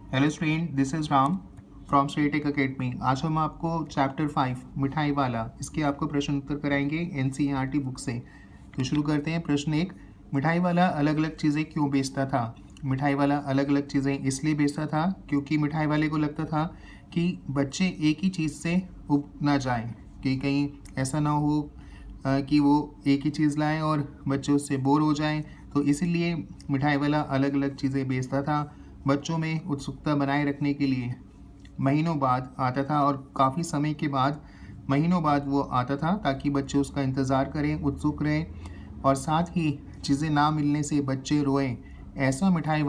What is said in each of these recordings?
Hello student, this is Ram from Statech academy. आज हम आपको चैप्टर 5 मिठाई वाला इसके आपको प्रश्न उत्तर कराएंगे एनसीईआरटी बुक से। तो शुरू करते हैं। प्रश्न 1, मिठाई वाला अलग अलग चीज़ें क्यों बेचता था? मिठाई वाला अलग अलग चीज़ें इसलिए बेचता था क्योंकि मिठाई वाले को लगता था कि बच्चे एक ही चीज़ से उब ना जाएं, कि कहीं ऐसा ना हो कि वो एक ही चीज़ लाएं और बच्चे उससे बोर हो जाएं। तो इसीलिए मिठाई वाला अलग अलग चीज़ें बेचता था। बच्चों में उत्सुकता बनाए रखने के लिए महीनों बाद आता था और काफ़ी समय के बाद महीनों बाद वो आता था ताकि बच्चे उसका इंतज़ार करें, उत्सुक रहें और साथ ही चीज़ें ना मिलने से बच्चे रोएं। ऐसा मिठाई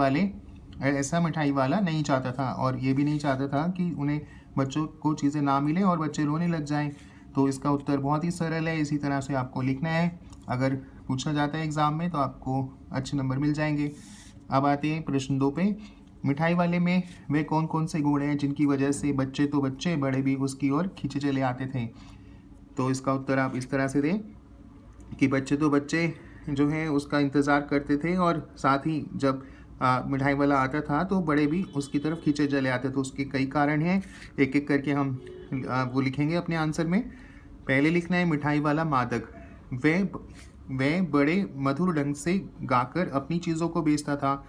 वाला नहीं चाहता था और ये भी नहीं चाहता था कि उन्हें बच्चों को चीज़ें ना मिलें और बच्चे रोने लग जाएं। तो इसका उत्तर बहुत ही सरल है, इसी तरह से आपको लिखना है। अगर पूछा जाता है एग्ज़ाम में तो आपको अच्छे नंबर मिल जाएंगे। अब आते हैं प्रश्न 2 पे। मिठाई वाले में वे कौन कौन से गुण हैं जिनकी वजह से बच्चे तो बच्चे बड़े भी उसकी ओर खींचे चले आते थे? तो इसका उत्तर आप इस तरह से दें कि बच्चे तो बच्चे जो हैं उसका इंतज़ार करते थे और साथ ही जब मिठाई वाला आता था तो बड़े भी उसकी तरफ खींचे चले आते। तो उसके कई कारण हैं, एक एक करके हम वो लिखेंगे अपने आंसर में। पहले लिखना है मिठाई वाला मादक। वह बड़े मधुर ढंग से गाकर अपनी चीज़ों को बेचता था।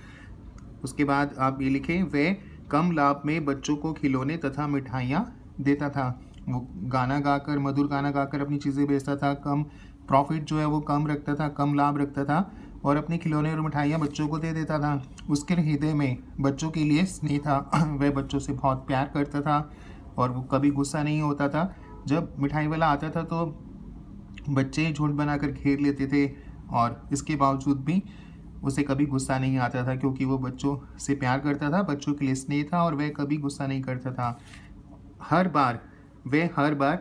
उसके बाद आप ये लिखें, वह कम लाभ में बच्चों को खिलौने तथा मिठाइयाँ देता था। वो गाना गाकर, मधुर गाना गाकर अपनी चीज़ें बेचता था। कम प्रॉफिट जो है वो कम रखता था, कम लाभ रखता था और अपने खिलौने और मिठाइयाँ बच्चों को दे देता था। उसके हृदय में बच्चों के लिए स्नेह था। वह बच्चों से बहुत प्यार करता था और वो कभी गुस्सा नहीं होता था। जब मिठाई वाला आता था तो बच्चे झुंड बनाकर घेर लेते थे और इसके बावजूद भी उसे कभी गुस्सा नहीं आता था क्योंकि वो बच्चों से प्यार करता था, बच्चों के लिए स्नेह था और वह कभी गुस्सा नहीं करता था। हर बार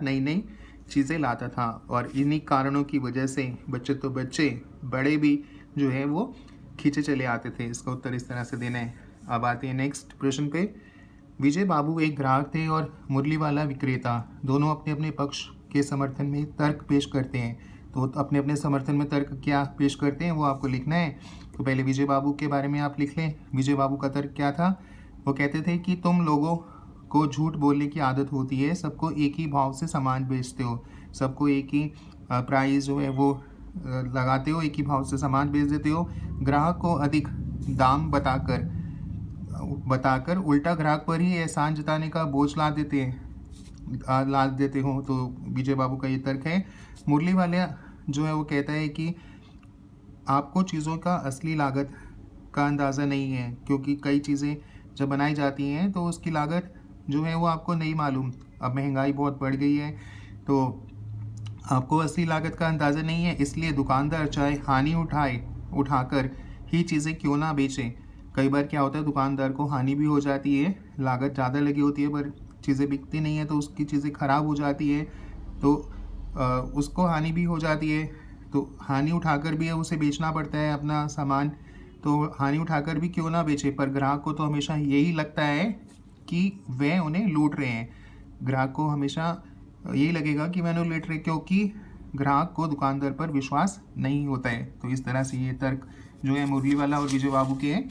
नई नई चीज़ें लाता था और इन्हीं कारणों की वजह से बच्चे तो बच्चे बड़े भी जो है वो खींचे चले आते थे। इसका उत्तर इस तरह से देना है। अब आते हैं नेक्स्ट प्रश्न पे। विजय बाबू एक ग्राहक थे और मुरली वाला विक्रेता। दोनों अपने अपने पक्ष के समर्थन में तर्क पेश करते हैं। तो अपने अपने समर्थन में तर्क क्या पेश करते हैं वो आपको लिखना है। तो पहले विजय बाबू के बारे में आप लिख लें। विजय बाबू का तर्क क्या था? वो कहते थे कि तुम लोगों को झूठ बोलने की आदत होती है, सबको एक ही भाव से सामान बेचते हो, सबको एक ही प्राइस जो है वो लगाते हो, एक ही भाव से सामान बेच देते हो। ग्राहक को अधिक दाम बताकर उल्टा ग्राहक पर ही एहसान जताने का बोझ ला देते हो। तो विजय बाबू का ये तर्क है। मुरली वाले जो है वो कहता है कि आपको चीज़ों का असली लागत का अंदाज़ा नहीं है, क्योंकि कई चीज़ें जब बनाई जाती हैं तो उसकी लागत जो है वो आपको नहीं मालूम। अब महंगाई बहुत बढ़ गई है तो आपको असली लागत का अंदाज़ा नहीं है, इसलिए दुकानदार चाहे हानि उठाकर ही चीज़ें क्यों ना बेचें। कई बार क्या होता है, दुकानदार को हानि भी हो जाती है, लागत ज़्यादा लगी होती है पर चीज़ें बिकती नहीं है तो उसकी चीज़ें ख़राब हो जाती है, तो उसको हानि भी हो जाती है। तो हानि उठाकर भी उसे बेचना पड़ता है अपना सामान। तो हानि उठाकर भी क्यों ना बेचे, पर ग्राहक को तो हमेशा यही लगता है कि वह उन्हें लूट रहे हैं। ग्राहक को हमेशा यही लगेगा कि मैंने लूट रहे, क्योंकि ग्राहक को दुकानदार पर विश्वास नहीं होता है। तो इस तरह से ये तर्क जो है मुरली वाला और विजय बाबू के हैं।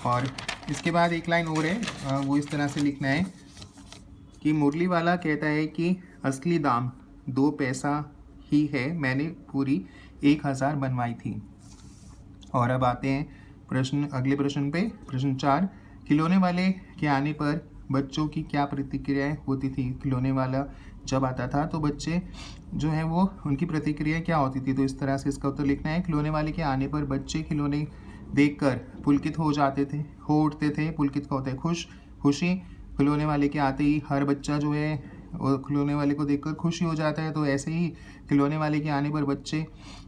और इसके बाद एक लाइन और है, वो इस तरह से लिखना है कि मुरली वाला कहता है कि असली दाम 2 पैसा ही है, मैंने पूरी 1000 बनवाई थी। और अब आते हैं अगले प्रश्न पे। प्रश्न 4, खिलौने वाले के आने पर बच्चों की क्या प्रतिक्रियाएं होती थी? खिलौने वाला जब आता था तो बच्चे जो है वो उनकी प्रतिक्रिया क्या होती थी? तो इस तरह से इसका उत्तर लिखना है। खिलौने वाले के आने पर बच्चे खिलौने देखकर पुलकित हो उठते थे। पुलकित का होता है खुशी। खिलौने वाले के आते ही हर बच्चा जो है वो खिलौने वाले को देखकर खुशी हो जाता है। तो ऐसे ही खिलौने वाले के आने पर बच्चे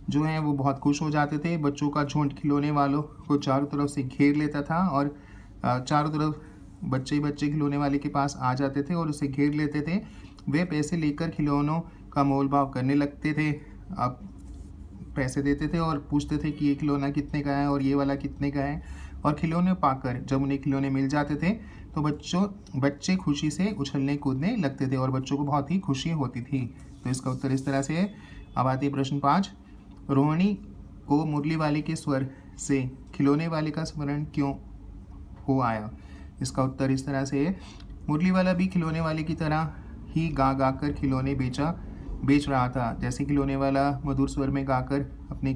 जो हैं वो बहुत खुश हो जाते थे। बच्चों का झुंड खिलौने वालों को चारों तरफ से घेर लेता था और चारों तरफ बच्चे ही बच्चे खिलौने वाले के पास आ जाते थे और उसे घेर लेते थे। वे पैसे लेकर खिलौनों का मोल भाव करने लगते थे। अब पैसे देते थे और पूछते थे कि ये खिलौना कितने का है और ये वाला कितने का है। और खिलौने पाकर जब उन्हें खिलौने मिल जाते थे तो बच्चे खुशी से उछलने कूदने लगते थे और बच्चों को बहुत ही खुशी होती थी। तो इसका उत्तर इस तरह से है। अब आती है प्रश्न 5, रोहिणी को मुरली वाले के स्वर से खिलौने वाले का स्मरण क्यों हो आया? इसका उत्तर इस तरह से है, मुरली वाला भी खिलौने वाले की तरह ही गा गा कर खिलौने बेच रहा था। जैसे खिलौने वाला मधुर स्वर में गाकर अपने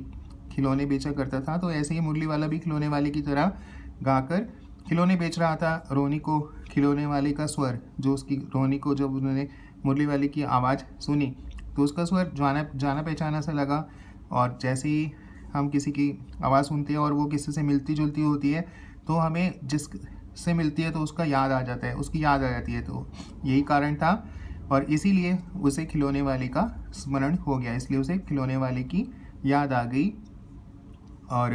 खिलौने बेचा करता था, तो ऐसे ही मुरली वाला भी खिलौने वाले की तरह गाकर खिलौने बेच रहा था। रोनी को खिलौने वाले का स्वर, जो उसकी रोनी को जब उन्होंने मुरली वाले की आवाज़ सुनी तो उसका स्वर जाना पहचाना सा लगा। और जैसे ही हम किसी की आवाज़ सुनते हैं और वो किसी से मिलती जुलती होती है, तो हमें जिस से मिलती है तो उसका याद आ जाता है, उसकी याद आ जाती है। तो यही कारण था और इसीलिए उसे खिलौने वाले का स्मरण हो गया, इसलिए उसे खिलौने वाले की याद आ गई। और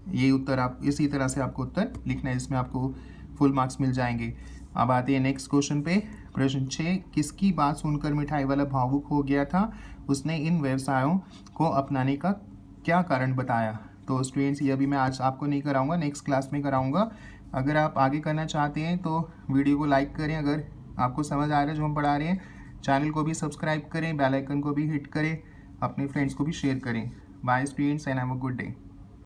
ये उत्तर आप इसी तरह से आपको उत्तर लिखना है, इसमें आपको फुल मार्क्स मिल जाएंगे। अब आते हैं नेक्स्ट क्वेश्चन पे। प्रश्न 6, किसकी बात सुनकर मिठाई वाला भावुक हो गया था? उसने इन व्यवसायों को अपनाने का क्या कारण बताया? तो स्टूडेंट्स, ये अभी मैं आज आपको नहीं कराऊंगा, नेक्स्ट क्लास में कराऊंगा। अगर आप आगे करना चाहते हैं तो वीडियो को लाइक करें, अगर आपको समझ आ रहा है जो हम पढ़ा रहे हैं। चैनल को भी सब्सक्राइब करें, बेल आइकन को भी हिट करें, अपने फ्रेंड्स को भी शेयर करें। Bye students and have a good day.